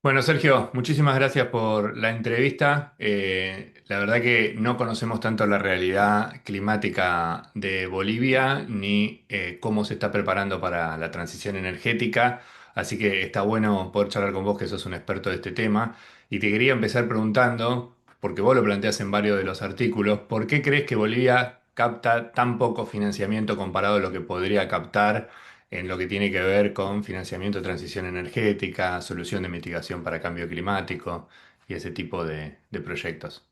Bueno, Sergio, muchísimas gracias por la entrevista. La verdad que no conocemos tanto la realidad climática de Bolivia ni cómo se está preparando para la transición energética, así que está bueno poder charlar con vos, que sos un experto de este tema. Y te quería empezar preguntando, porque vos lo planteás en varios de los artículos, ¿por qué crees que Bolivia capta tan poco financiamiento comparado a lo que podría captar en lo que tiene que ver con financiamiento de transición energética, solución de mitigación para cambio climático y ese tipo de proyectos?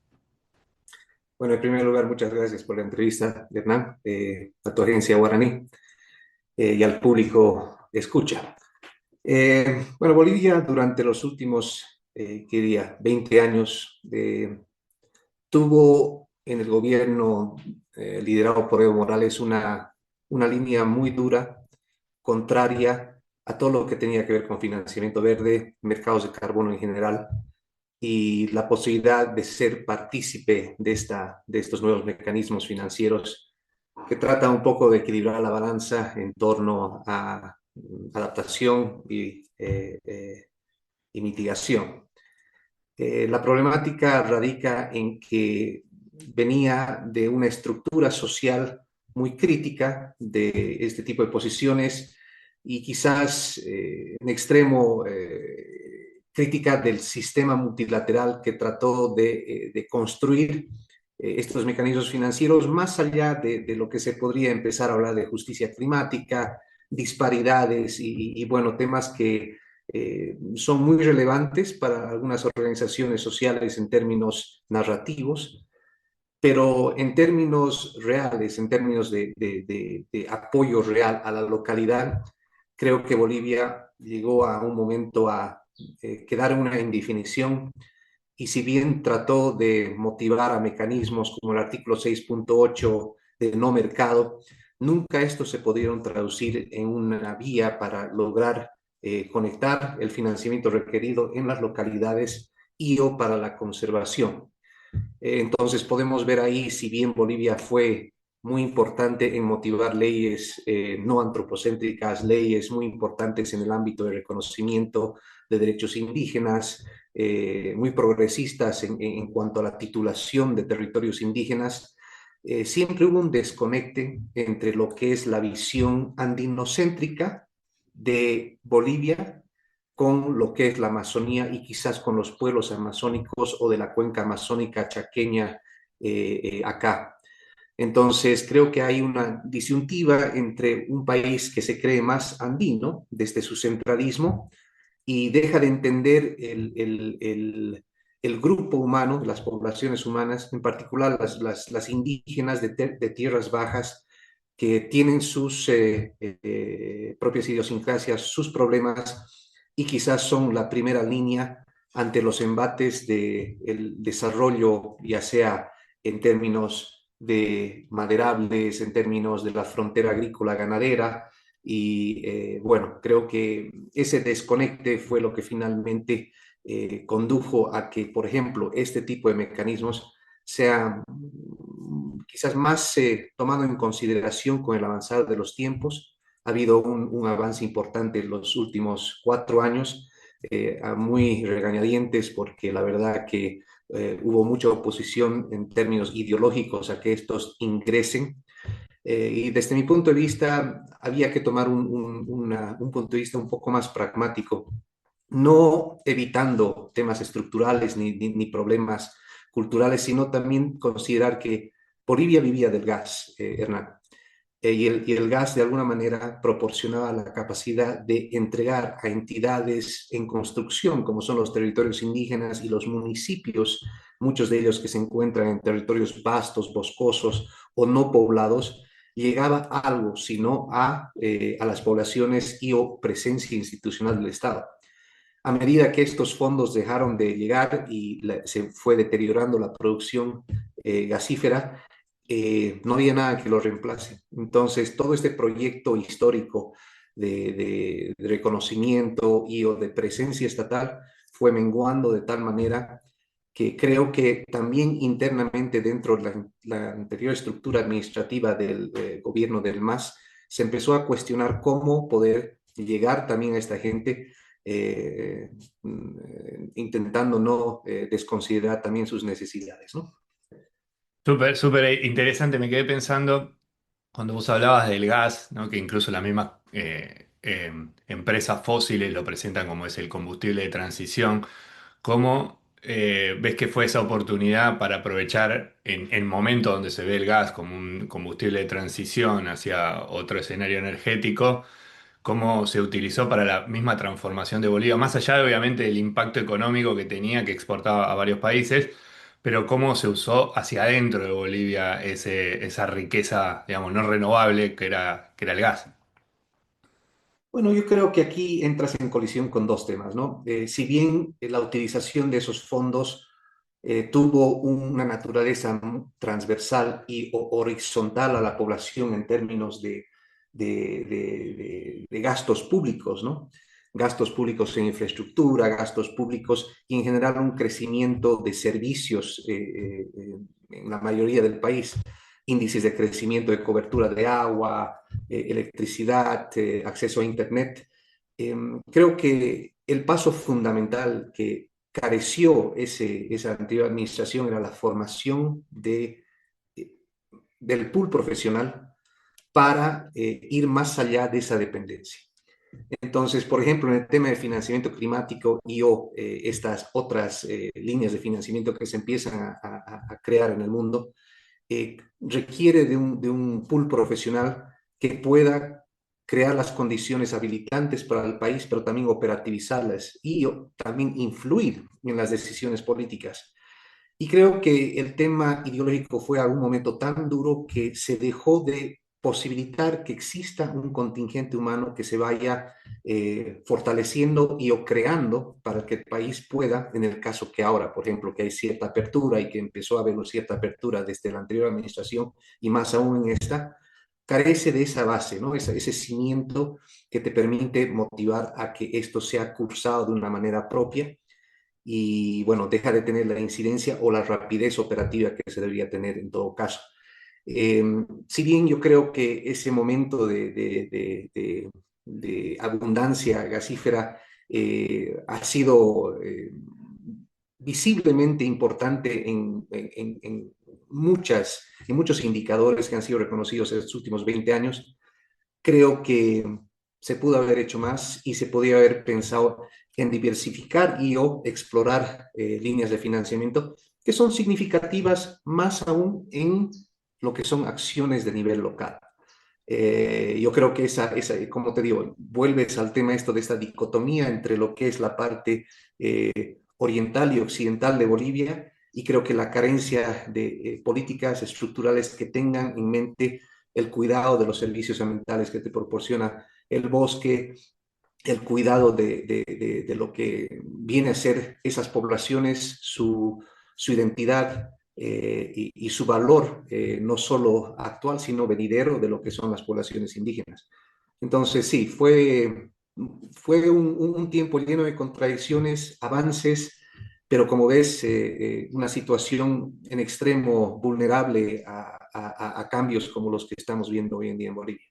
Bueno, en primer lugar, muchas gracias por la entrevista, Hernán, a tu agencia Guaraní y al público escucha. Bueno, Bolivia durante los últimos, ¿qué día? 20 años tuvo en el gobierno liderado por Evo Morales una línea muy dura, contraria a todo lo que tenía que ver con financiamiento verde, mercados de carbono en general y la posibilidad de ser partícipe de estos nuevos mecanismos financieros que tratan un poco de equilibrar la balanza en torno a adaptación y mitigación. La problemática radica en que venía de una estructura social muy crítica de este tipo de posiciones y quizás en extremo crítica del sistema multilateral que trató de construir estos mecanismos financieros más allá de lo que se podría empezar a hablar de justicia climática, disparidades bueno, temas que son muy relevantes para algunas organizaciones sociales en términos narrativos, pero en términos reales, en términos de apoyo real a la localidad, creo que Bolivia llegó a un momento a quedar en una indefinición y si bien trató de motivar a mecanismos como el artículo 6.8 de no mercado, nunca estos se pudieron traducir en una vía para lograr conectar el financiamiento requerido en las localidades y o para la conservación. Entonces podemos ver ahí, si bien Bolivia fue muy importante en motivar leyes no antropocéntricas, leyes muy importantes en el ámbito de reconocimiento de derechos indígenas, muy progresistas en cuanto a la titulación de territorios indígenas, siempre hubo un desconecte entre lo que es la visión andinocéntrica de Bolivia con lo que es la Amazonía y quizás con los pueblos amazónicos o de la cuenca amazónica chaqueña acá. Entonces, creo que hay una disyuntiva entre un país que se cree más andino desde su centralismo y deja de entender el grupo humano, las poblaciones humanas, en particular las indígenas de tierras bajas, que tienen sus propias idiosincrasias, sus problemas y quizás son la primera línea ante los embates del desarrollo, ya sea en términos de maderables, en términos de la frontera agrícola ganadera, y bueno, creo que ese desconecte fue lo que finalmente condujo a que, por ejemplo, este tipo de mecanismos sea quizás más tomado en consideración con el avanzar de los tiempos. Ha habido un avance importante en los últimos 4 años, muy regañadientes, porque la verdad que hubo mucha oposición en términos ideológicos a que estos ingresen y desde mi punto de vista, había que tomar un punto de vista un poco más pragmático, no evitando temas estructurales ni problemas culturales, sino también considerar que Bolivia vivía del gas, Hernán. Y el gas de alguna manera proporcionaba la capacidad de entregar a entidades en construcción, como son los territorios indígenas y los municipios, muchos de ellos que se encuentran en territorios vastos, boscosos o no poblados, llegaba a algo, sino a las poblaciones y o presencia institucional del Estado. A medida que estos fondos dejaron de llegar y se fue deteriorando la producción gasífera, no había nada que lo reemplace. Entonces, todo este proyecto histórico de reconocimiento y o de presencia estatal fue menguando de tal manera que creo que también internamente dentro de la anterior estructura administrativa del gobierno del MAS se empezó a cuestionar cómo poder llegar también a esta gente intentando no desconsiderar también sus necesidades, ¿no? Súper, súper interesante. Me quedé pensando cuando vos hablabas del gas, ¿no? Que incluso las mismas empresas fósiles lo presentan como es el combustible de transición. ¿Cómo ves que fue esa oportunidad para aprovechar en momentos donde se ve el gas como un combustible de transición hacia otro escenario energético? ¿Cómo se utilizó para la misma transformación de Bolivia? Más allá, obviamente, del impacto económico que tenía, que exportaba a varios países, pero cómo se usó hacia adentro de Bolivia esa riqueza, digamos, no renovable que era el gas. Bueno, yo creo que aquí entras en colisión con dos temas, ¿no? Si bien la utilización de esos fondos tuvo una naturaleza transversal y horizontal a la población en términos de gastos públicos, ¿no? Gastos públicos en infraestructura, gastos públicos y en general un crecimiento de servicios en la mayoría del país, índices de crecimiento de cobertura de agua, electricidad, acceso a Internet. Creo que el paso fundamental que careció esa anterior administración era la formación eh, del pool profesional para ir más allá de esa dependencia. Entonces, por ejemplo, en el tema de financiamiento climático y o estas otras líneas de financiamiento que se empiezan a crear en el mundo, requiere de un pool profesional que pueda crear las condiciones habilitantes para el país, pero también operativizarlas y también influir en las decisiones políticas. Y creo que el tema ideológico fue a un momento tan duro que se dejó de posibilitar que exista un contingente humano que se vaya fortaleciendo y o creando para que el país pueda, en el caso que ahora, por ejemplo, que hay cierta apertura y que empezó a haber cierta apertura desde la anterior administración y más aún en esta, carece de esa base, ¿no? Ese cimiento que te permite motivar a que esto sea cursado de una manera propia y bueno, deja de tener la incidencia o la rapidez operativa que se debería tener en todo caso. Eh, si bien yo creo que ese momento de abundancia gasífera ha sido visiblemente importante en muchos indicadores que han sido reconocidos en estos últimos 20 años, creo que se pudo haber hecho más y se podía haber pensado en diversificar y o explorar líneas de financiamiento que son significativas más aún en lo que son acciones de nivel local. Yo creo que como te digo, vuelves al tema esto de esta dicotomía entre lo que es la parte oriental y occidental de Bolivia, y creo que la carencia de políticas estructurales que tengan en mente el cuidado de los servicios ambientales que te proporciona el bosque, el cuidado de lo que viene a ser esas poblaciones, su identidad y su valor, no solo actual, sino venidero de lo que son las poblaciones indígenas. Entonces, sí, fue un tiempo lleno de contradicciones, avances, pero como ves, una situación en extremo vulnerable a cambios como los que estamos viendo hoy en día en Bolivia.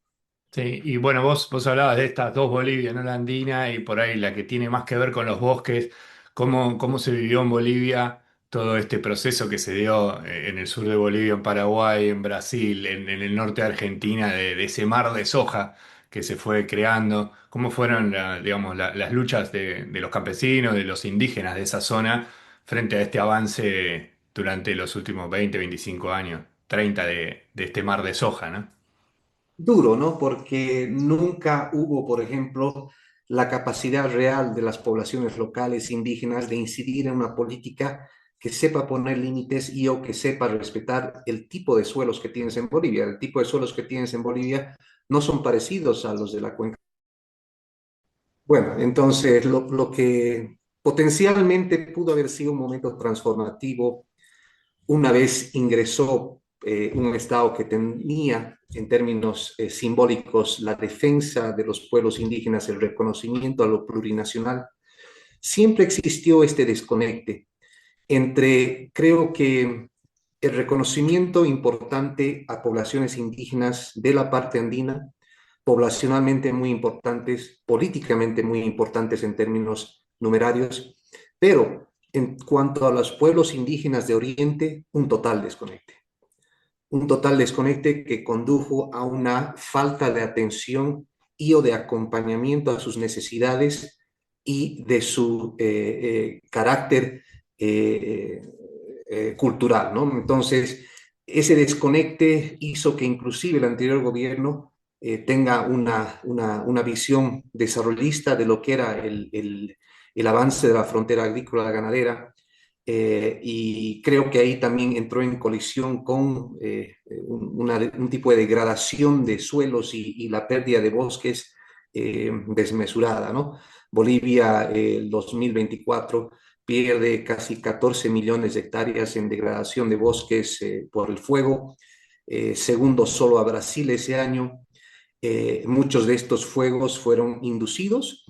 Sí, y bueno, vos hablabas de estas dos Bolivias, ¿no? La andina y por ahí la que tiene más que ver con los bosques. ¿Cómo se vivió en Bolivia todo este proceso que se dio en el sur de Bolivia, en Paraguay, en Brasil, en el norte de Argentina, de ese mar de soja que se fue creando? ¿Cómo fueron, digamos, las luchas de los campesinos, de los indígenas de esa zona frente a este avance durante los últimos 20, 25 años, 30 de este mar de soja, ¿no? Duro, ¿no? Porque nunca hubo, por ejemplo, la capacidad real de las poblaciones locales indígenas de incidir en una política que sepa poner límites y o que sepa respetar el tipo de suelos que tienes en Bolivia. El tipo de suelos que tienes en Bolivia no son parecidos a los de la cuenca. Bueno, entonces lo que potencialmente pudo haber sido un momento transformativo una vez ingresó un Estado que tenía en términos simbólicos la defensa de los pueblos indígenas, el reconocimiento a lo plurinacional, siempre existió este desconecte entre, creo que, el reconocimiento importante a poblaciones indígenas de la parte andina, poblacionalmente muy importantes, políticamente muy importantes en términos numerarios, Pero en cuanto a los pueblos indígenas de Oriente, un total desconecte. Un total desconecte que condujo a una falta de atención y o de acompañamiento a sus necesidades y de su carácter eh, cultural, ¿no? Entonces, ese desconecte hizo que inclusive el anterior gobierno tenga una visión desarrollista de lo que era el avance de la frontera agrícola ganadera, y creo que ahí también entró en colisión con un tipo de degradación de suelos y la pérdida de bosques desmesurada, ¿no? Bolivia, el 2024 pierde casi 14 millones de hectáreas en degradación de bosques por el fuego, segundo solo a Brasil ese año. Muchos de estos fuegos fueron inducidos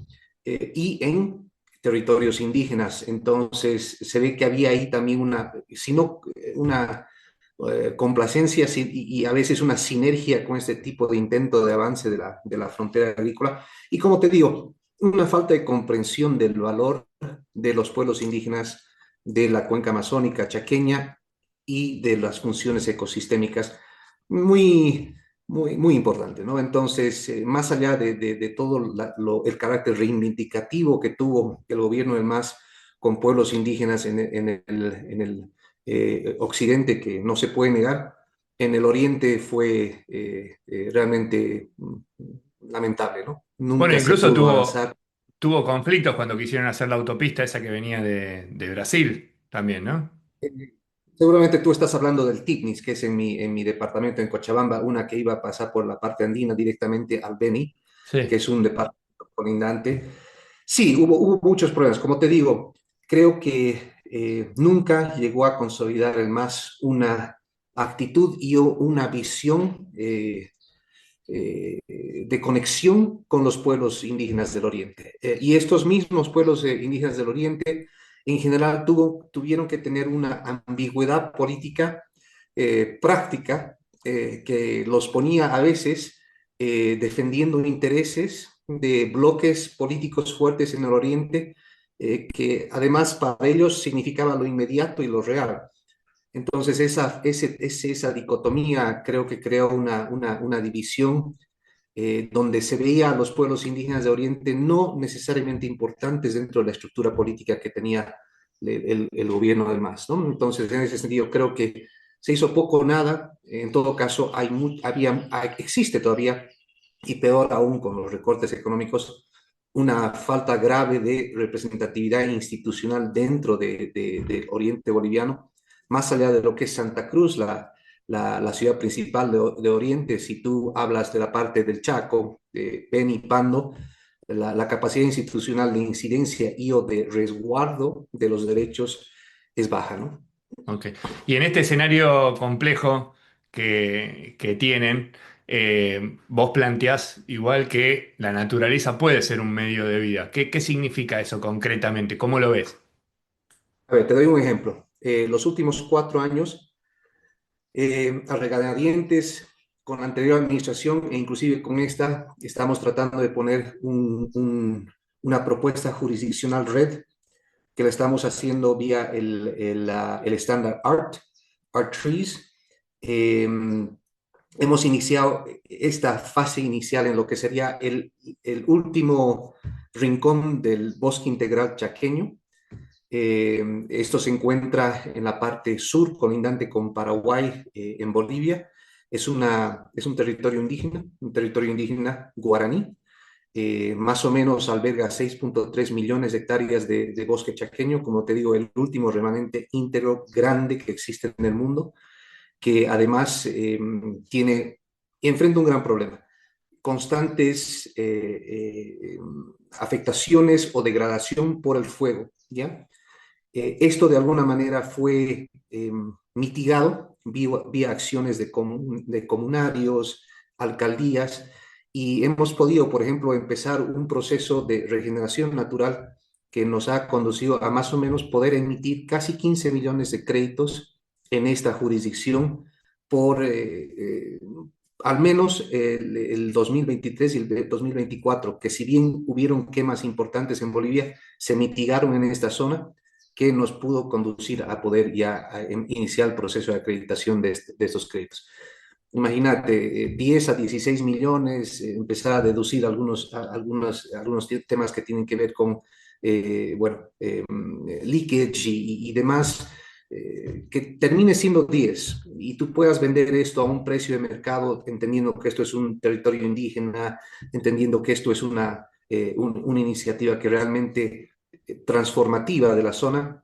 y en territorios indígenas. Entonces, se ve que había ahí también sino una complacencia y a veces una sinergia con este tipo de intento de avance de la frontera agrícola. Y como te digo, una falta de comprensión del valor de los pueblos indígenas de la cuenca amazónica chaqueña y de las funciones ecosistémicas muy, muy importante, ¿no? Entonces, más allá de todo el carácter reivindicativo que tuvo el gobierno del MAS con pueblos indígenas en el occidente, que no se puede negar, en el oriente fue realmente lamentable, ¿no? Bueno, Nunca se incluso pudo avanzar. tuvo conflictos cuando quisieron hacer la autopista esa que venía de Brasil también, ¿no? Eh, Seguramente tú estás hablando del TICNIS, que es en mi departamento en Cochabamba, una que iba a pasar por la parte andina directamente al Beni, que Sí. es un departamento colindante. Sí, hubo muchos problemas. Como te digo, creo que nunca llegó a consolidar el MAS una actitud y una visión de conexión con los pueblos indígenas del Oriente. Y estos mismos pueblos indígenas del Oriente, en general, tuvieron que tener una ambigüedad política práctica que los ponía a veces defendiendo intereses de bloques políticos fuertes en el Oriente, que además para ellos significaba lo inmediato y lo real. Entonces, esa dicotomía creo que creó una división donde se veía a los pueblos indígenas de Oriente no necesariamente importantes dentro de la estructura política que tenía el gobierno del MAS, ¿no? Entonces, en ese sentido, creo que se hizo poco o nada. En todo caso, existe todavía, y peor aún con los recortes económicos, una falta grave de representatividad institucional dentro del Oriente boliviano, más allá de lo que es Santa Cruz, la ciudad principal de Oriente. Si tú hablas de la parte del Chaco, de Beni, Pando, la capacidad institucional de incidencia y o de resguardo de los derechos es baja, ¿no? Ok. Y en este escenario complejo que tienen, vos planteás igual que la naturaleza puede ser un medio de vida. ¿Qué significa eso concretamente? ¿Cómo lo ves? A ver, te doy un ejemplo. Los últimos 4 años, a regañadientes, con la anterior administración e inclusive con esta, estamos tratando de poner una propuesta jurisdiccional red que la estamos haciendo vía el estándar Art Trees. Eh, Hemos iniciado esta fase inicial en lo que sería el último rincón del bosque integral chaqueño. Esto se encuentra en la parte sur, colindante con Paraguay, en Bolivia. Es un territorio indígena guaraní. Más o menos alberga 6.3 millones de hectáreas de bosque chaqueño, como te digo, el último remanente íntegro grande que existe en el mundo, que además enfrenta un gran problema: constantes afectaciones o degradación por el fuego, ¿ya? Esto de alguna manera fue mitigado vía acciones de comunarios, alcaldías, y hemos podido, por ejemplo, empezar un proceso de regeneración natural que nos ha conducido a más o menos poder emitir casi 15 millones de créditos en esta jurisdicción por al menos el 2023 y el 2024, que si bien hubieron quemas importantes en Bolivia, se mitigaron en esta zona que nos pudo conducir a poder ya iniciar el proceso de acreditación de estos créditos. Imagínate, 10 a 16 millones, empezar a deducir algunos temas que tienen que ver con, leakage y demás, que termine siendo 10 y tú puedas vender esto a un precio de mercado, entendiendo que esto es un territorio indígena, entendiendo que esto es una iniciativa que realmente transformativa de la zona,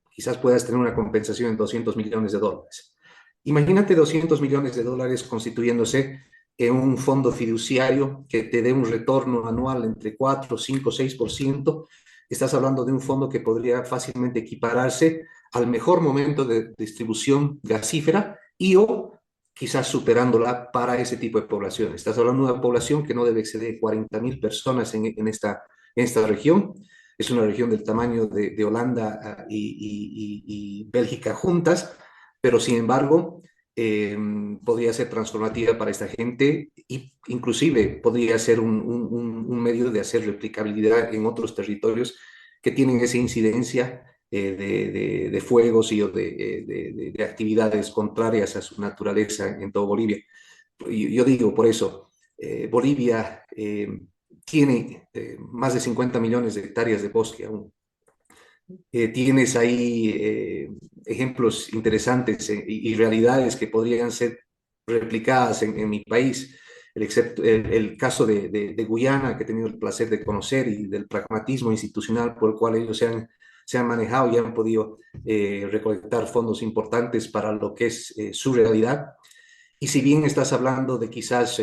quizás puedas tener una compensación en 200 millones de dólares. Imagínate 200 millones de dólares constituyéndose en un fondo fiduciario que te dé un retorno anual entre 4, 5, 6%. Estás hablando de un fondo que podría fácilmente equipararse al mejor momento de distribución gasífera y o quizás superándola para ese tipo de población. Estás hablando de una población que no debe exceder 40.000 personas en esta región. Es una región del tamaño de Holanda y Bélgica juntas, pero sin embargo podría ser transformativa para esta gente e inclusive podría ser un medio de hacer replicabilidad en otros territorios que tienen esa incidencia de fuegos y de actividades contrarias a su naturaleza en todo Bolivia. Yo digo por eso, Bolivia tiene más de 50 millones de hectáreas de bosque aún. Tienes ahí ejemplos interesantes y realidades que podrían ser replicadas en mi país. El caso de Guyana, que he tenido el placer de conocer, y del pragmatismo institucional por el cual ellos se han manejado y han podido recolectar fondos importantes para lo que es su realidad. Y si bien estás hablando de quizás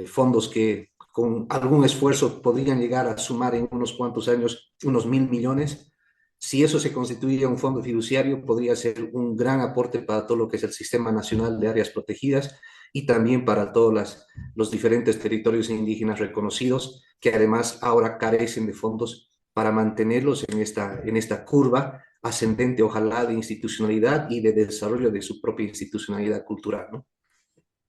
fondos que con algún esfuerzo podrían llegar a sumar en unos cuantos años unos 1.000 millones, si eso se constituye un fondo fiduciario, podría ser un gran aporte para todo lo que es el Sistema Nacional de Áreas Protegidas y también para todos los diferentes territorios indígenas reconocidos, que además ahora carecen de fondos para mantenerlos en esta curva ascendente, ojalá, de institucionalidad y de desarrollo de su propia institucionalidad cultural, ¿no?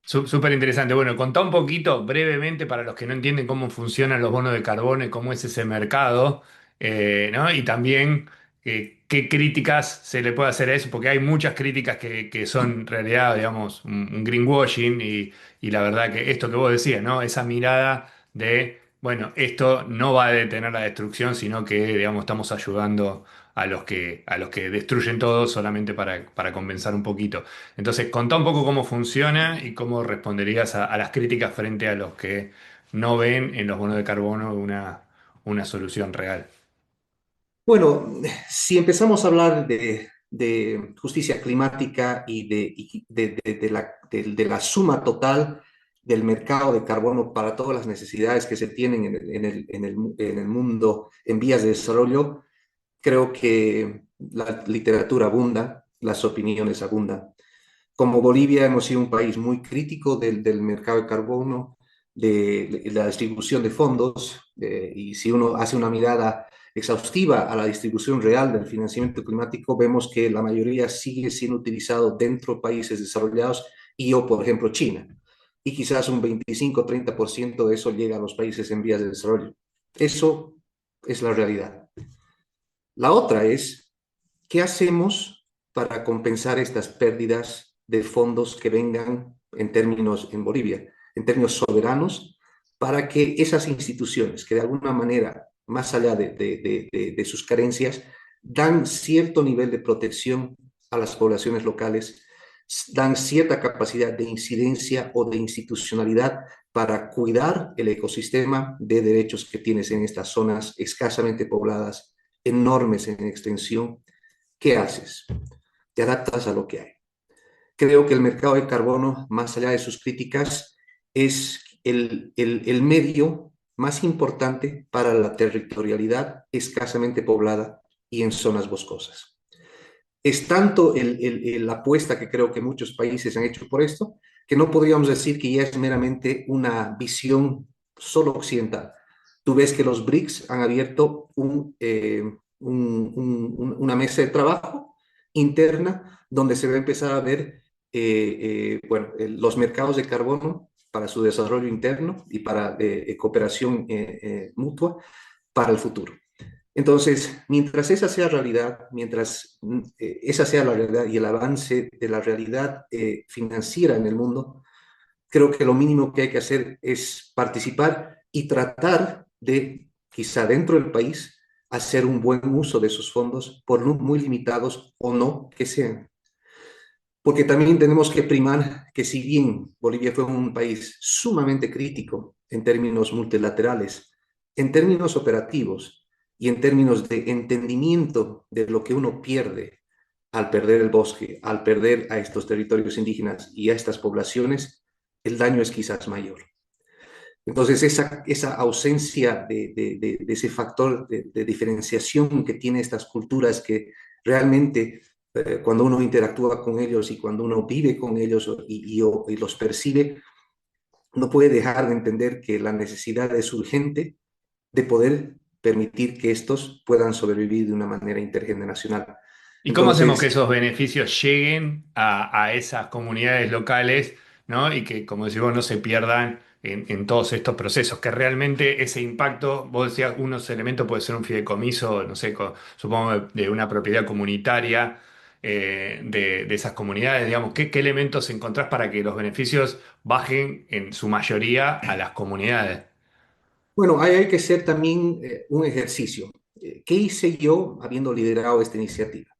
Súper interesante. Bueno, contá un poquito brevemente para los que no entienden cómo funcionan los bonos de carbono y cómo es ese mercado, ¿no? Y también qué críticas se le puede hacer a eso, porque hay muchas críticas que son en realidad, digamos, un greenwashing y la verdad que esto que vos decías, ¿no? Esa mirada de, bueno, esto no va a detener la destrucción, sino que, digamos, estamos ayudando a los que destruyen todo solamente para compensar un poquito. Entonces, contá un poco cómo funciona y cómo responderías a las críticas frente a los que no ven en los bonos de carbono una solución real. Bueno, si empezamos a hablar de justicia climática y de la suma total del mercado de carbono para todas las necesidades que se tienen en el mundo en vías de desarrollo, creo que la literatura abunda, las opiniones abundan. Como Bolivia hemos sido un país muy crítico del mercado de carbono, de la distribución de fondos, y si uno hace una mirada exhaustiva a la distribución real del financiamiento climático, vemos que la mayoría sigue siendo utilizado dentro de países desarrollados y o, por ejemplo, China. Y quizás un 25-30% de eso llega a los países en vías de desarrollo. Eso es la realidad. La otra es, ¿qué hacemos para compensar estas pérdidas de fondos que vengan en términos en Bolivia, en términos soberanos, para que esas instituciones que de alguna manera, más allá de sus carencias, dan cierto nivel de protección a las poblaciones locales, dan cierta capacidad de incidencia o de institucionalidad para cuidar el ecosistema de derechos que tienes en estas zonas escasamente pobladas, enormes en extensión? ¿Qué haces? Te adaptas a lo que hay. Creo que el mercado de carbono, más allá de sus críticas, es el medio más importante para la territorialidad escasamente poblada y en zonas boscosas. Es tanto la apuesta que creo que muchos países han hecho por esto, que no podríamos decir que ya es meramente una visión solo occidental. Tú ves que los BRICS han abierto una mesa de trabajo interna donde se va a empezar a ver los mercados de carbono para su desarrollo interno y para cooperación mutua para el futuro. Entonces, mientras esa sea realidad, mientras esa sea la realidad y el avance de la realidad financiera en el mundo, creo que lo mínimo que hay que hacer es participar y tratar de, quizá dentro del país, hacer un buen uso de esos fondos, por muy limitados o no que sean. Porque también tenemos que primar que si bien Bolivia fue un país sumamente crítico en términos multilaterales, en términos operativos y en términos de entendimiento de lo que uno pierde al perder el bosque, al perder a estos territorios indígenas y a estas poblaciones, el daño es quizás mayor. Entonces, esa ausencia de ese factor de diferenciación que tiene estas culturas que realmente cuando uno interactúa con ellos y cuando uno vive con ellos y los percibe, no puede dejar de entender que la necesidad es urgente de poder permitir que estos puedan sobrevivir de una manera intergeneracional. ¿Y cómo hacemos que Entonces, esos beneficios lleguen a esas comunidades locales, ¿no? Y que, como decimos, no se pierdan en todos estos procesos? Que realmente ese impacto, vos decías, unos elementos puede ser un fideicomiso, no sé, supongo de una propiedad comunitaria de esas comunidades, digamos, ¿qué elementos encontrás para que los beneficios bajen en su mayoría a las comunidades? bueno, hay que hacer también un ejercicio. ¿Qué hice yo habiendo liderado esta iniciativa?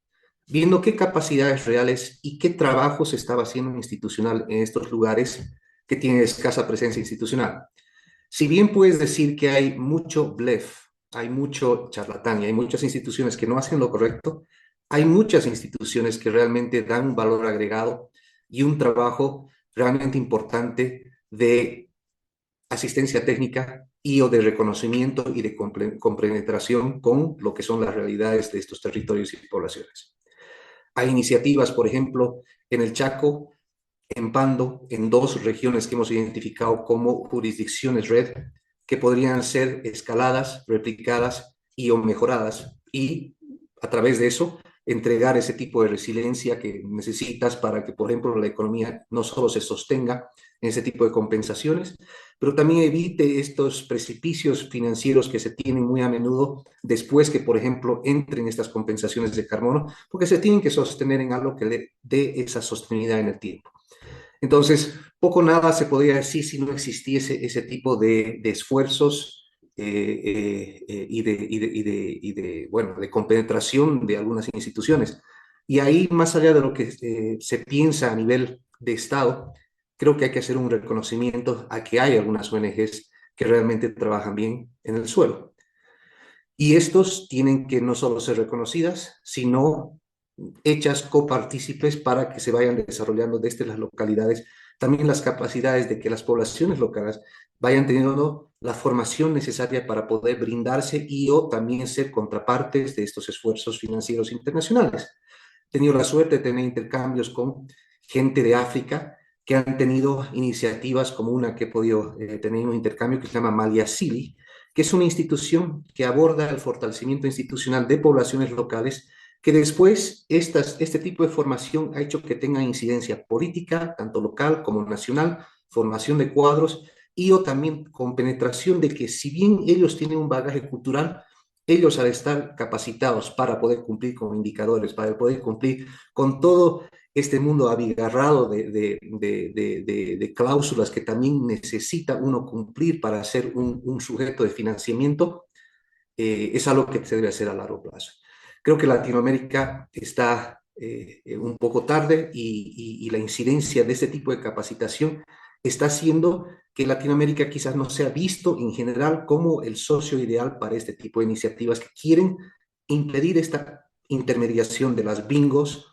Viendo qué capacidades reales y qué trabajo se estaba haciendo institucional en estos lugares que tienen escasa presencia institucional. Si bien puedes decir que hay mucho blef, hay mucho charlatán y hay muchas instituciones que no hacen lo correcto, hay muchas instituciones que realmente dan un valor agregado y un trabajo realmente importante de asistencia técnica y o de reconocimiento y de compenetración con lo que son las realidades de estos territorios y poblaciones. Hay iniciativas, por ejemplo, en el Chaco, en Pando, en dos regiones que hemos identificado como jurisdicciones red, que podrían ser escaladas, replicadas y o mejoradas, y a través de eso entregar ese tipo de resiliencia que necesitas para que, por ejemplo, la economía no solo se sostenga en ese tipo de compensaciones, pero también evite estos precipicios financieros que se tienen muy a menudo después que, por ejemplo, entren estas compensaciones de carbono, porque se tienen que sostener en algo que le dé esa sostenibilidad en el tiempo. Entonces, poco nada se podría decir si no existiese ese tipo de esfuerzos bueno, de compenetración de algunas instituciones. Y ahí, más allá de lo que se piensa a nivel de Estado, creo que hay que hacer un reconocimiento a que hay algunas ONGs que realmente trabajan bien en el suelo. Y estos tienen que no solo ser reconocidas, sino hechas copartícipes para que se vayan desarrollando desde las localidades también las capacidades de que las poblaciones locales vayan teniendo la formación necesaria para poder brindarse y o también ser contrapartes de estos esfuerzos financieros internacionales. He tenido la suerte de tener intercambios con gente de África que han tenido iniciativas como una que he podido tener un intercambio que se llama Maliasili, que es una institución que aborda el fortalecimiento institucional de poblaciones locales que después este tipo de formación ha hecho que tenga incidencia política, tanto local como nacional, formación de cuadros y o también con penetración de que si bien ellos tienen un bagaje cultural, ellos al estar capacitados para poder cumplir con indicadores, para poder cumplir con todo este mundo abigarrado de cláusulas que también necesita uno cumplir para ser un sujeto de financiamiento, es algo que se debe hacer a largo plazo. Creo que Latinoamérica está un poco tarde y la incidencia de este tipo de capacitación está haciendo que Latinoamérica quizás no sea visto en general como el socio ideal para este tipo de iniciativas que quieren impedir esta intermediación de las bingos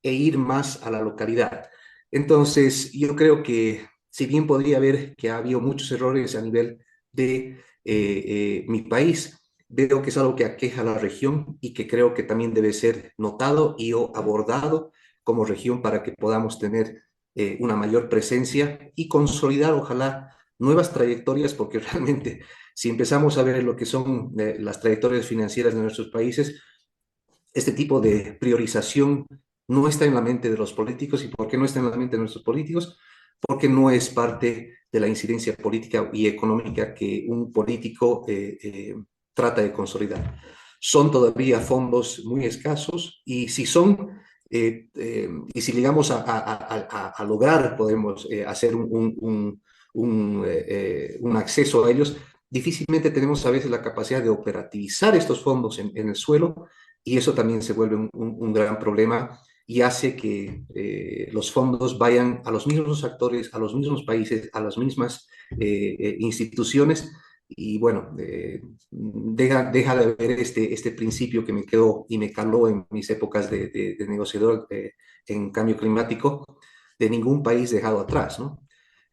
e ir más a la localidad. Entonces, yo creo que si bien podría haber que ha habido muchos errores a nivel de mi país, veo que es algo que aqueja a la región y que creo que también debe ser notado y o abordado como región para que podamos tener una mayor presencia y consolidar, ojalá, nuevas trayectorias, porque realmente si empezamos a ver lo que son las trayectorias financieras de nuestros países, este tipo de priorización no está en la mente de los políticos. ¿Y por qué no está en la mente de nuestros políticos? Porque no es parte de la incidencia política y económica que un político trata de consolidar. son todavía fondos muy escasos y si son, y si llegamos a lograr, podemos hacer un acceso a ellos, difícilmente tenemos a veces la capacidad de operativizar estos fondos en el suelo y eso también se vuelve un gran problema y hace que los fondos vayan a los mismos actores, a los mismos países, a las mismas instituciones y bueno, deja de haber este principio que me quedó y me caló en mis épocas de negociador en cambio climático, de ningún país dejado atrás, ¿no?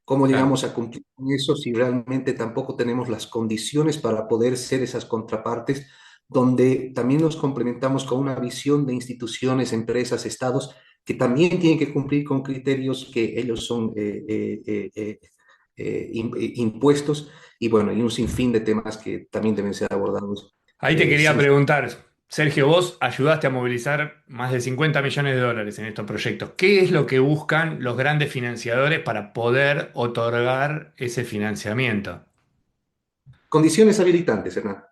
¿Cómo Claro. llegamos a cumplir con eso si realmente tampoco tenemos las condiciones para poder ser esas contrapartes donde también nos complementamos con una visión de instituciones, empresas, estados que también tienen que cumplir con criterios que ellos son impuestos y bueno, y un sinfín de temas que también deben ser abordados Ahí te quería sin... preguntar, Sergio, vos ayudaste a movilizar más de 50 millones de dólares en estos proyectos. ¿Qué es lo que buscan los grandes financiadores para poder otorgar ese financiamiento? Condiciones habilitantes, Hernán.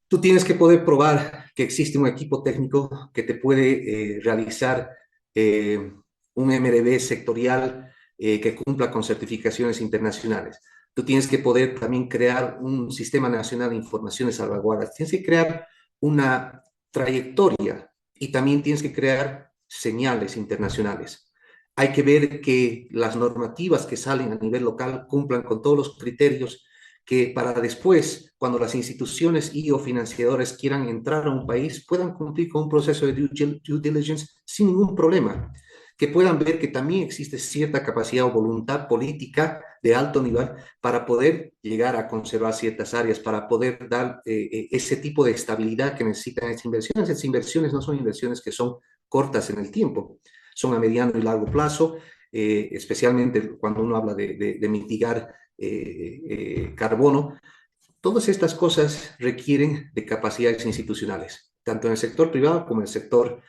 Tú tienes que poder probar que existe un equipo técnico que te puede realizar eh, un MDB sectorial que cumpla con certificaciones internacionales. Tú tienes que poder también crear un sistema nacional de información de salvaguardas. Tienes que crear una trayectoria y también tienes que crear señales internacionales. Hay que ver que las normativas que salen a nivel local cumplan con todos los criterios que para después, cuando las instituciones y o financiadores quieran entrar a un país, puedan cumplir con un proceso de due diligence sin ningún problema, que puedan ver que también existe cierta capacidad o voluntad política de alto nivel para poder llegar a conservar ciertas áreas, para poder dar ese tipo de estabilidad que necesitan estas inversiones. Estas inversiones no son inversiones que son cortas en el tiempo, son a mediano y largo plazo, especialmente cuando uno habla de mitigar carbono. Todas estas cosas requieren de capacidades institucionales, tanto en el sector privado como en el sector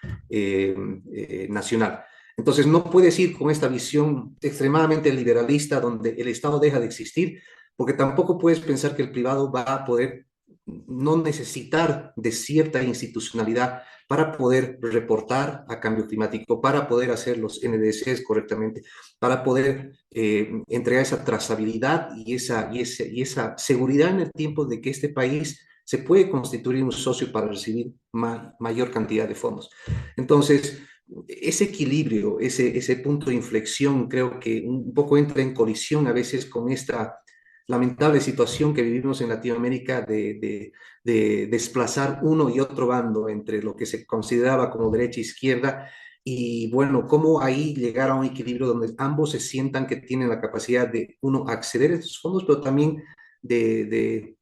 nacional. Entonces, no puedes ir con esta visión extremadamente liberalista donde el Estado deja de existir, porque tampoco puedes pensar que el privado va a poder no necesitar de cierta institucionalidad para poder reportar a cambio climático, para poder hacer los NDCs correctamente, para poder entregar esa trazabilidad y esa seguridad en el tiempo de que este país se puede constituir un socio para recibir mayor cantidad de fondos. Entonces, ese equilibrio, ese punto de inflexión, creo que un poco entra en colisión a veces con esta lamentable situación que vivimos en Latinoamérica de desplazar uno y otro bando entre lo que se consideraba como derecha e izquierda y bueno, cómo ahí llegar a un equilibrio donde ambos se sientan que tienen la capacidad de, uno, acceder a esos fondos, pero también de,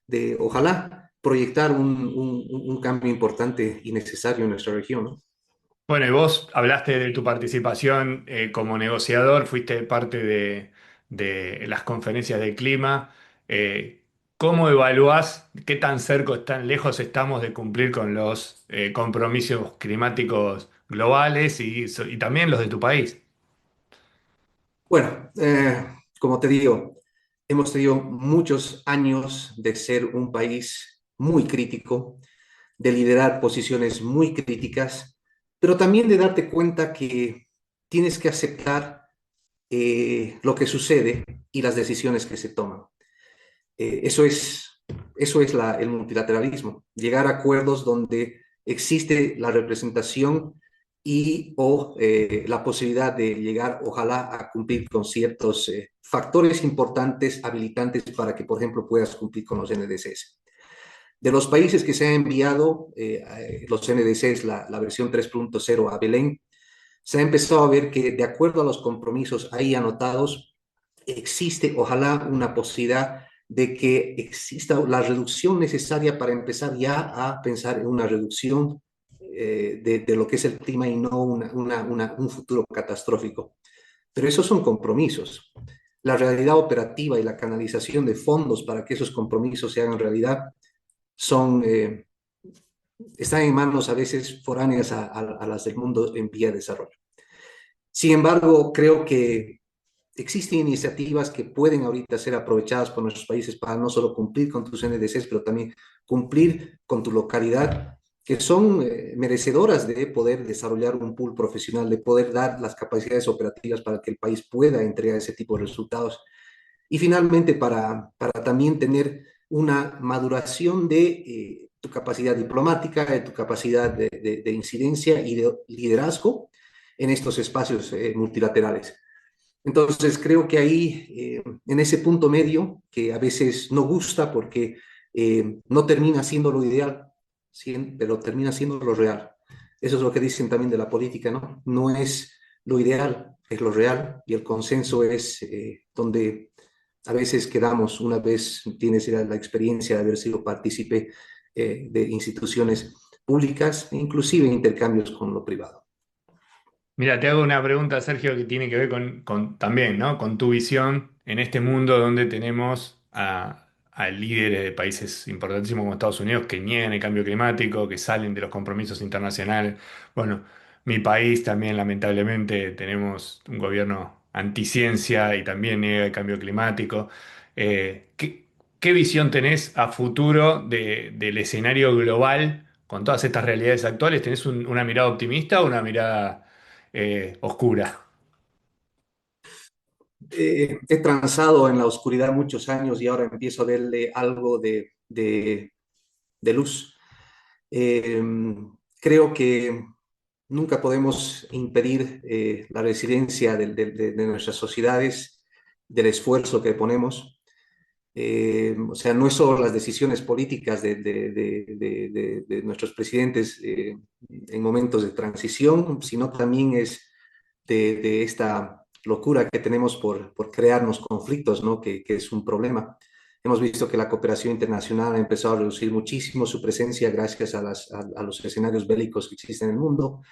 de, ojalá, proyectar un cambio importante y necesario en nuestra región, ¿no? Bueno, y vos hablaste de tu participación como negociador, fuiste parte de las conferencias de clima. Eh, ¿Cómo evaluás qué tan cerca, tan lejos estamos de cumplir con los compromisos climáticos globales y también los de tu país? Bueno, como te digo, hemos tenido muchos años de ser un país muy crítico, de liderar posiciones muy críticas, pero también de darte cuenta que tienes que aceptar lo que sucede y las decisiones que se toman. Eso es el multilateralismo, llegar a acuerdos donde existe la representación y o la posibilidad de llegar, ojalá, a cumplir con ciertos factores importantes, habilitantes para que, por ejemplo, puedas cumplir con los NDCs. De los países que se han enviado los NDCs, la versión 3.0 a Belén, se ha empezado a ver que de acuerdo a los compromisos ahí anotados, existe, ojalá, una posibilidad de que exista la reducción necesaria para empezar ya a pensar en una reducción de lo que es el clima y no un futuro catastrófico. Pero esos son compromisos. La realidad operativa y la canalización de fondos para que esos compromisos se hagan realidad son, están en manos a veces foráneas a las del mundo en vía de desarrollo. Sin embargo, creo que existen iniciativas que pueden ahorita ser aprovechadas por nuestros países para no solo cumplir con tus NDCs, pero también cumplir con tu localidad, que son merecedoras de poder desarrollar un pool profesional, de poder dar las capacidades operativas para que el país pueda entregar ese tipo de resultados. Y finalmente, para también tener una maduración de tu capacidad diplomática, de tu capacidad de incidencia y de liderazgo en estos espacios multilaterales. Entonces, creo que ahí, en ese punto medio, que a veces no gusta porque no termina siendo lo ideal, ¿sí? Pero termina siendo lo real. Eso es lo que dicen también de la política, ¿no? No es lo ideal, es lo real, y el consenso es donde a veces quedamos. Una vez tienes la experiencia de haber sido partícipe de instituciones públicas, e inclusive intercambios con lo privado. Mira, te hago una pregunta, Sergio, que tiene que ver también, ¿no? Con tu visión en este mundo donde tenemos a líderes de países importantísimos como Estados Unidos que niegan el cambio climático, que salen de los compromisos internacionales. Bueno, mi país también, lamentablemente, tenemos un gobierno anticiencia y también niega el cambio climático. ¿Qué visión tenés a futuro del escenario global con todas estas realidades actuales? ¿Tenés una mirada optimista o una mirada oscura? He transado en la oscuridad muchos años y ahora empiezo a verle algo de luz. Eh, Creo que nunca podemos impedir la resiliencia de nuestras sociedades, del esfuerzo que ponemos. O sea, no es solo las decisiones políticas de nuestros presidentes en momentos de transición, sino también es de esta locura que tenemos por crearnos conflictos, ¿no? Que es un problema. Hemos visto que la cooperación internacional ha empezado a reducir muchísimo su presencia gracias a los escenarios bélicos que existen en el mundo.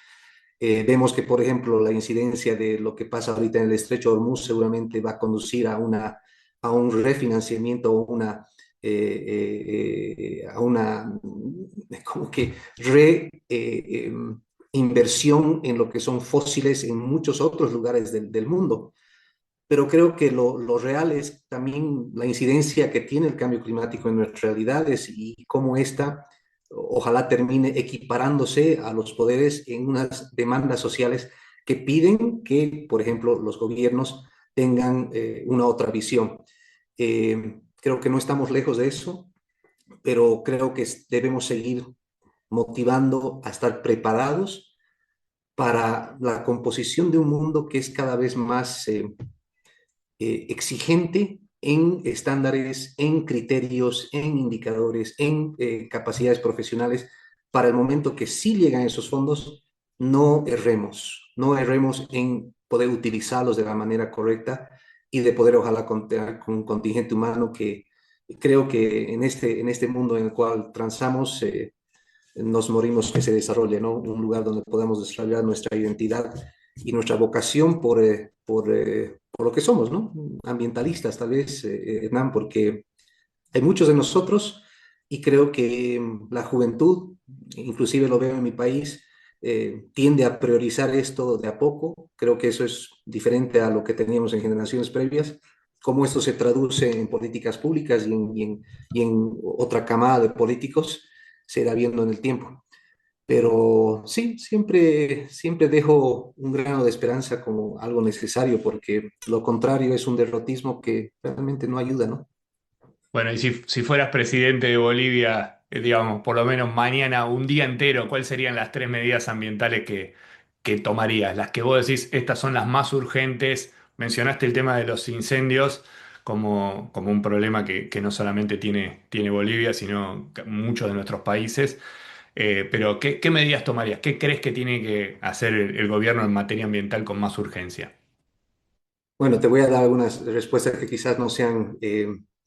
Vemos que, por ejemplo, la incidencia de lo que pasa ahorita en el estrecho de Hormuz seguramente va a conducir a un refinanciamiento o a una como que inversión en lo que son fósiles en muchos otros lugares del mundo. Pero creo que lo real es también la incidencia que tiene el cambio climático en nuestras realidades y cómo esta ojalá termine equiparándose a los poderes en unas demandas sociales que piden que, por ejemplo, los gobiernos tengan una otra visión. Creo que no estamos lejos de eso, pero creo que debemos seguir motivando a estar preparados para la composición de un mundo que es cada vez más exigente en estándares, en criterios, en indicadores, en capacidades profesionales, para el momento que sí llegan esos fondos, no erremos en poder utilizarlos de la manera correcta y de poder ojalá contar con un contingente humano que creo que en este mundo en el cual transamos, nos morimos que se desarrolle, ¿no? Un lugar donde podamos desarrollar nuestra identidad y nuestra vocación por lo que somos, ¿no? Ambientalistas, tal vez, Hernán, porque hay muchos de nosotros y creo que la juventud, inclusive lo veo en mi país, tiende a priorizar esto de a poco. Creo que eso es diferente a lo que teníamos en generaciones previas. Cómo esto se traduce en políticas públicas y en otra camada de políticos se irá viendo en el tiempo. Pero sí, siempre dejo un grano de esperanza como algo necesario, porque lo contrario es un derrotismo que realmente no ayuda, ¿no? Bueno, y si fueras presidente de Bolivia, digamos, por lo menos mañana, un día entero, ¿cuáles serían las tres medidas ambientales que tomarías? Las que vos decís, estas son las más urgentes. Mencionaste el tema de los incendios como un problema que no solamente tiene Bolivia, sino muchos de nuestros países. Pero ¿qué medidas tomarías? ¿Qué crees que tiene que hacer el gobierno en materia ambiental con más urgencia? Bueno, te voy a dar algunas respuestas que quizás no sean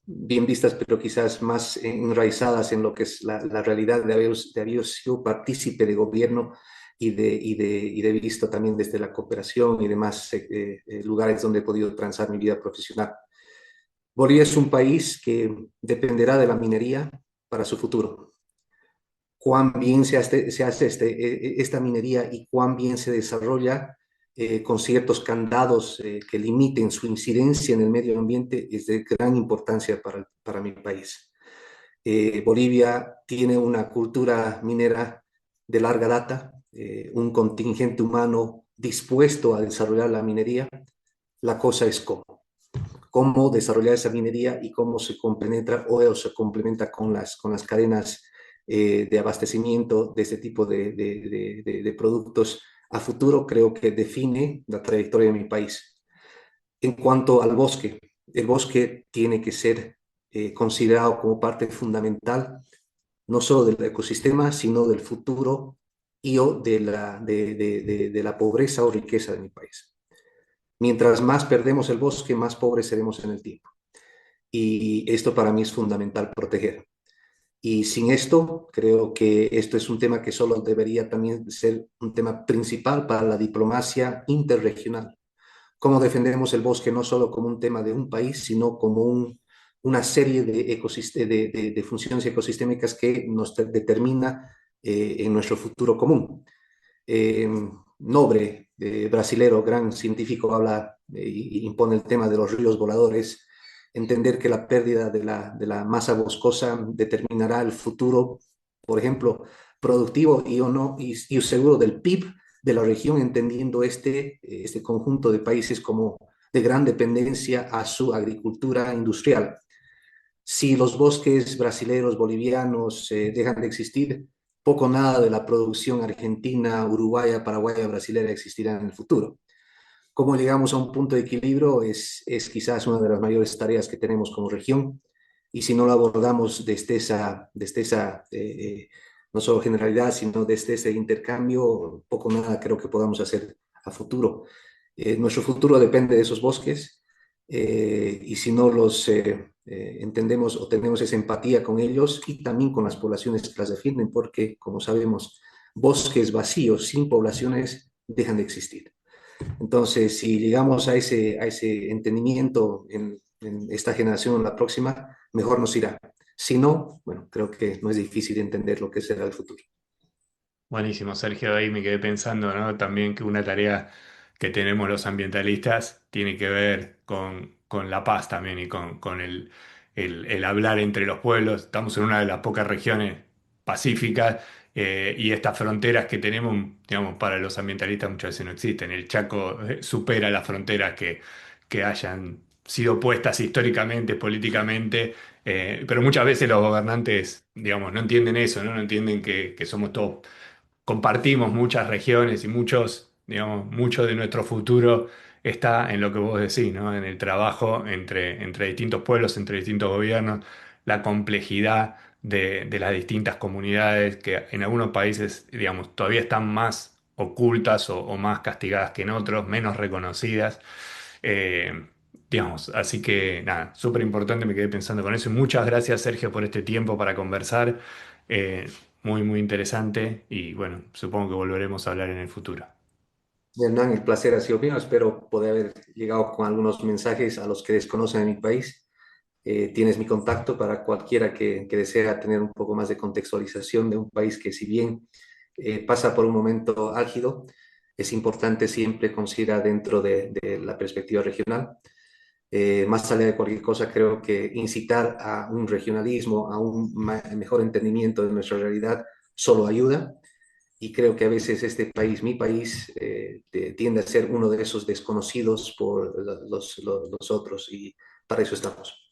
bien vistas, pero quizás más enraizadas en lo que es la realidad de haber sido partícipe de gobierno y de visto también desde la cooperación y demás lugares donde he podido transar mi vida profesional. Bolivia es un país que dependerá de la minería para su futuro. Cuán bien se hace esta minería y cuán bien se desarrolla con ciertos candados que limiten su incidencia en el medio ambiente es de gran importancia para mi país. Bolivia tiene una cultura minera de larga data, un contingente humano dispuesto a desarrollar la minería. La cosa es cómo desarrollar esa minería y cómo se compenetra o se complementa con las cadenas de abastecimiento de este tipo de productos a futuro, creo que define la trayectoria de mi país. En cuanto al bosque, el bosque tiene que ser considerado como parte fundamental no solo del ecosistema, sino del futuro y o de la pobreza o riqueza de mi país. Mientras más perdemos el bosque, más pobres seremos en el tiempo. Y esto para mí es fundamental proteger. Y sin esto, creo que esto es un tema que solo debería también ser un tema principal para la diplomacia interregional. Cómo defendemos el bosque no solo como un tema de un país, sino como una serie de funciones ecosistémicas que nos determina en nuestro futuro común. eh, Nobre, brasilero, gran científico, habla y impone el tema de los ríos voladores, entender que la pérdida de la masa boscosa determinará el futuro, por ejemplo, productivo y, o no, y seguro del PIB de la región, entendiendo este conjunto de países como de gran dependencia a su agricultura industrial. Si los bosques brasileños, bolivianos dejan de existir, poco nada de la producción argentina, uruguaya, paraguaya, brasileña existirá en el futuro. Cómo llegamos a un punto de equilibrio es quizás una de las mayores tareas que tenemos como región, y si no lo abordamos desde esa no solo generalidad, sino desde ese intercambio, poco nada creo que podamos hacer a futuro. Nuestro futuro depende de esos bosques, y si no los entendemos o tenemos esa empatía con ellos y también con las poblaciones que las defienden, porque, como sabemos, bosques vacíos sin poblaciones dejan de existir. Entonces, si llegamos a ese entendimiento en esta generación o en la próxima, mejor nos irá. Si no, bueno, creo que no es difícil entender lo que será el futuro. Buenísimo, Sergio, ahí me quedé pensando, ¿no? También que una tarea que tenemos los ambientalistas tiene que ver con la paz también y con el hablar entre los pueblos. Estamos en una de las pocas regiones pacíficas, y estas fronteras que tenemos, digamos, para los ambientalistas muchas veces no existen. El Chaco supera las fronteras que hayan sido puestas históricamente, políticamente, pero muchas veces los gobernantes, digamos, no entienden eso, ¿no? No entienden que somos todos, compartimos muchas regiones y muchos, digamos, mucho de nuestro futuro está en lo que vos decís, ¿no? En el trabajo entre distintos pueblos, entre distintos gobiernos, la complejidad de las distintas comunidades que en algunos países, digamos, todavía están más ocultas o más castigadas que en otros, menos reconocidas. Eh, digamos, así que nada, súper importante, me quedé pensando con eso. Y muchas gracias, Sergio, por este tiempo para conversar. Eh, muy, muy interesante y bueno, supongo que volveremos a hablar en el futuro. Hernán, el placer ha sido mío. Espero poder haber llegado con algunos mensajes a los que desconocen de mi país. Tienes mi contacto para cualquiera que desea tener un poco más de contextualización de un país que, si bien pasa por un momento álgido, es importante siempre considerar dentro de la perspectiva regional. Más allá de cualquier cosa, creo que incitar a un regionalismo, a un mejor entendimiento de nuestra realidad, solo ayuda. Y creo que a veces este país, mi país, tiende a ser uno de esos desconocidos por los otros, y para eso estamos.